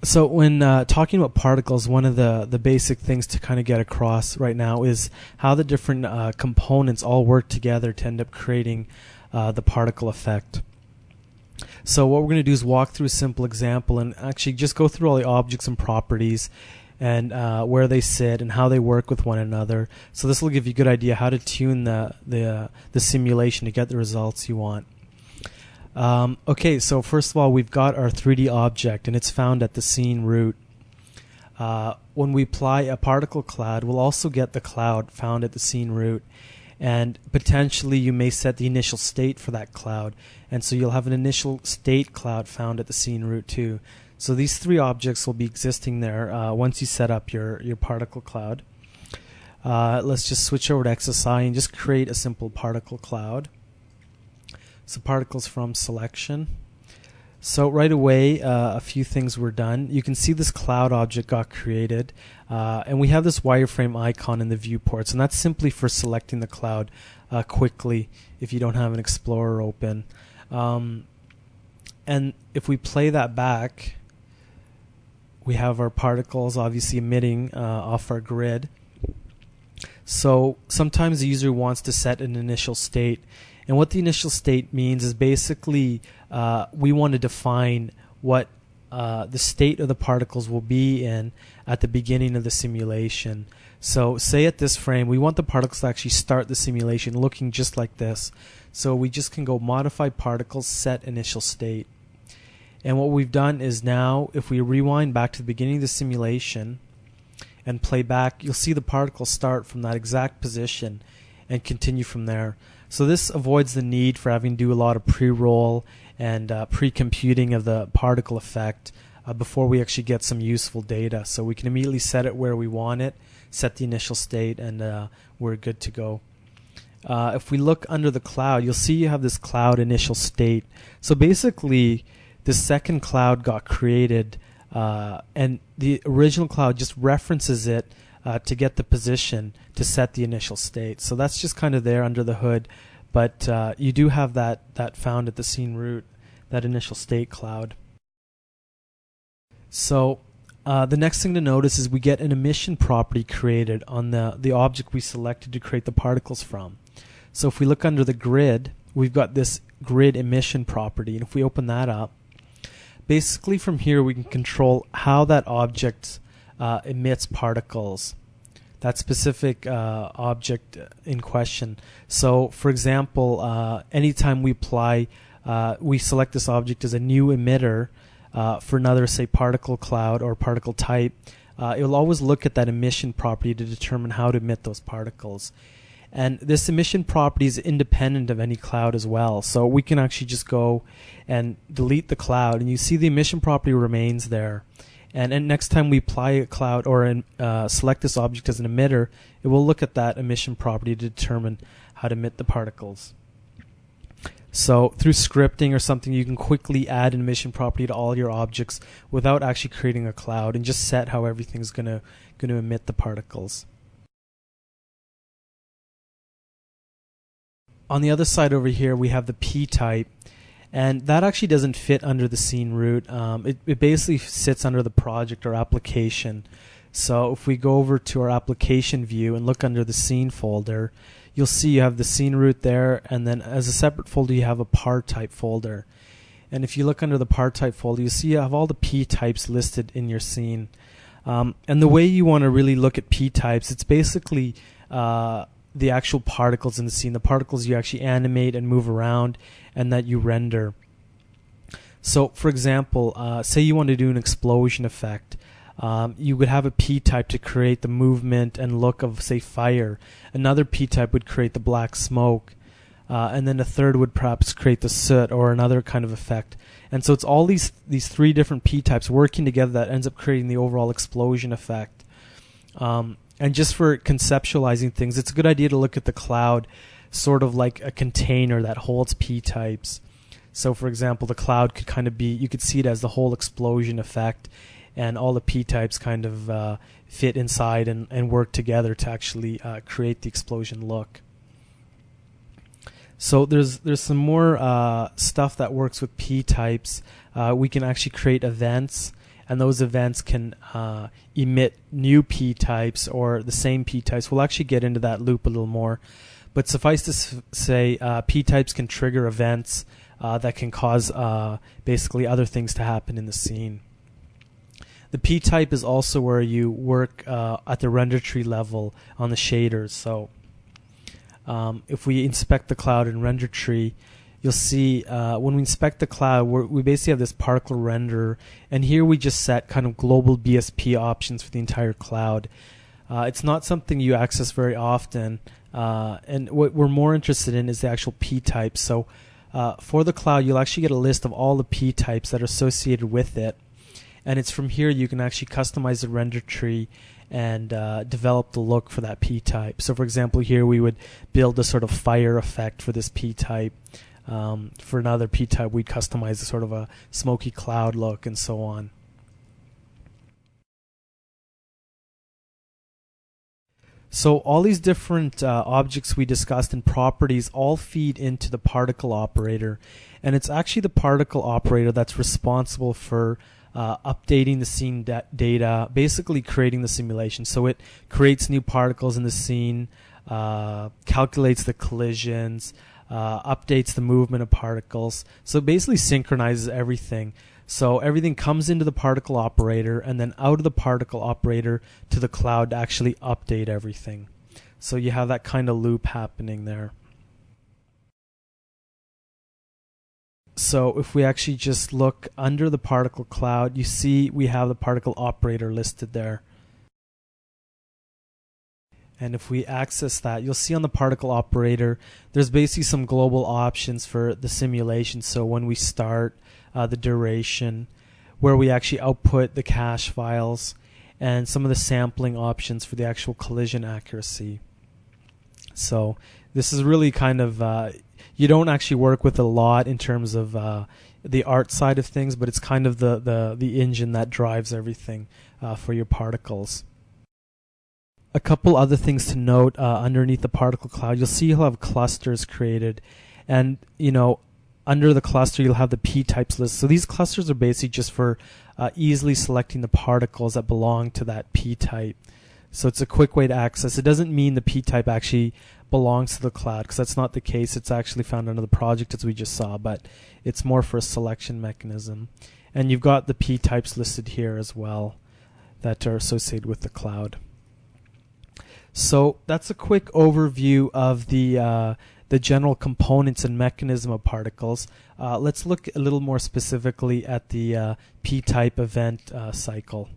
So when talking about particles, one of the basic things to kind of get across right now is how the different components all work together to end up creating the particle effect. So what we're going to do is walk through a simple example and actually just go through all the objects and properties and where they sit and how they work with one another. So this will give you a good idea how to tune the simulation to get the results you want. Okay, so first of all, we've got our 3D object, and it's found at the scene root. When we apply a particle cloud, we'll also get the cloud found at the scene root. And potentially you may set the initial state for that cloud. And so you'll have an initial state cloud found at the scene root too. So these three objects will be existing there once you set up your particle cloud. Let's just switch over to XSI and just create a simple particle cloud. So particles from selection. So right away, a few things were done. You can see this cloud object got created, and we have this wireframe icon in the viewports, and that's simply for selecting the cloud quickly if you don't have an Explorer open. And if we play that back, we have our particles obviously emitting off our grid. So sometimes the user wants to set an initial state. And what the initial state means is basically we want to define what the state of the particles will be in at the beginning of the simulation. So say at this frame, we want the particles to actually start the simulation looking just like this. So we just can go modify particles, set initial state. And what we've done is now, if we rewind back to the beginning of the simulation and play back, you'll see the particles start from that exact position and continue from there. So this avoids the need for having to do a lot of pre-roll and pre-computing of the particle effect before we actually get some useful data. So we can immediately set it where we want it, set the initial state, and we're good to go. If we look under the cloud, you'll see you have this cloud initial state. So basically, the second cloud got created, and the original cloud just references it to get the position to set the initial state. So that's just kind of there under the hood, but you do have that found at the scene root, that initial state cloud. So the next thing to notice is we get an emission property created on the object we selected to create the particles from. So if we look under the grid, we've got this grid emission property, and if we open that up, basically from here we can control how that object emits particles, that specific object in question. So for example, anytime we select this object as a new emitter for another, say, particle cloud or particle type, it will always look at that emission property to determine how to emit those particles. And this emission property is independent of any cloud as well. So we can actually just go and delete the cloud, and you see the emission property remains there. And next time we apply a cloud or select this object as an emitter, it will look at that emission property to determine how to emit the particles. So through scripting or something, you can quickly add an emission property to all your objects without actually creating a cloud, and just set how everything's going to emit the particles. On the other side over here, we have the PType, and that actually doesn't fit under the scene root. It basically sits under the project or application. So if we go over to our application view and look under the scene folder, you'll see you have the scene root there, and then as a separate folder you have a PType folder. And if you look under the PType folder, you see you have all the P-types listed in your scene. And the way you want to really look at P-types, it's basically the actual particles in the scene, the particles you actually animate and move around and that you render. So for example, say you want to do an explosion effect. You would have a P-type to create the movement and look of, say, fire. Another P-type would create the black smoke. And then a third would perhaps create the soot or another kind of effect. And so it's all these three different P-types working together that ends up creating the overall explosion effect. And just for conceptualizing things, it's a good idea to look at the cloud sort of like a container that holds P-types. So for example, the cloud could kind of be, you could see it as the whole explosion effect, and all the P-types kind of fit inside and work together to actually create the explosion look. So there's some more stuff that works with P-types. We can actually create events, and those events can emit new p-types or the same p-types. We'll actually get into that loop a little more. But suffice to say, p-types can trigger events that can cause basically other things to happen in the scene. The p-type is also where you work at the render tree level on the shaders. So if we inspect the cloud in render tree, you'll see when we inspect the cloud, we basically have this particle renderer, and here we just set kind of global BSP options for the entire cloud. It's not something you access very often, and what we're more interested in is the actual p-type. So for the cloud, you'll actually get a list of all the p-types that are associated with it, and it's from here you can actually customize the render tree and develop the look for that p-type. So for example, here we would build a sort of fire effect for this p-type. For another p-type, we'd customize a sort of a smoky cloud look and so on. So all these different objects we discussed and properties all feed into the particle operator, and it's actually the particle operator that's responsible for updating the scene data, basically creating the simulation. So it creates new particles in the scene, calculates the collisions, updates the movement of particles. So it basically synchronizes everything. So everything comes into the particle operator and then out of the particle operator to the cloud to actually update everything. So you have that kind of loop happening there. So if we actually just look under the particle cloud, you see we have the particle operator listed there. And if we access that, you'll see on the particle operator, there's basically some global options for the simulation. So when we start, the duration, where we actually output the cache files, and some of the sampling options for the actual collision accuracy. So this is really kind of, you don't actually work with a lot in terms of the art side of things, but it's kind of the engine that drives everything for your particles. A couple other things to note underneath the particle cloud, you'll see you'll have clusters created, and under the cluster you'll have the p-types list. So these clusters are basically just for easily selecting the particles that belong to that p-type. So it's a quick way to access. It doesn't mean the p-type actually belongs to the cloud, because that's not the case. It's actually found under the project as we just saw, but it's more for a selection mechanism. And you've got the p-types listed here as well that are associated with the cloud. So that's a quick overview of the general components and mechanism of particles. Let's look a little more specifically at the p-type event cycle.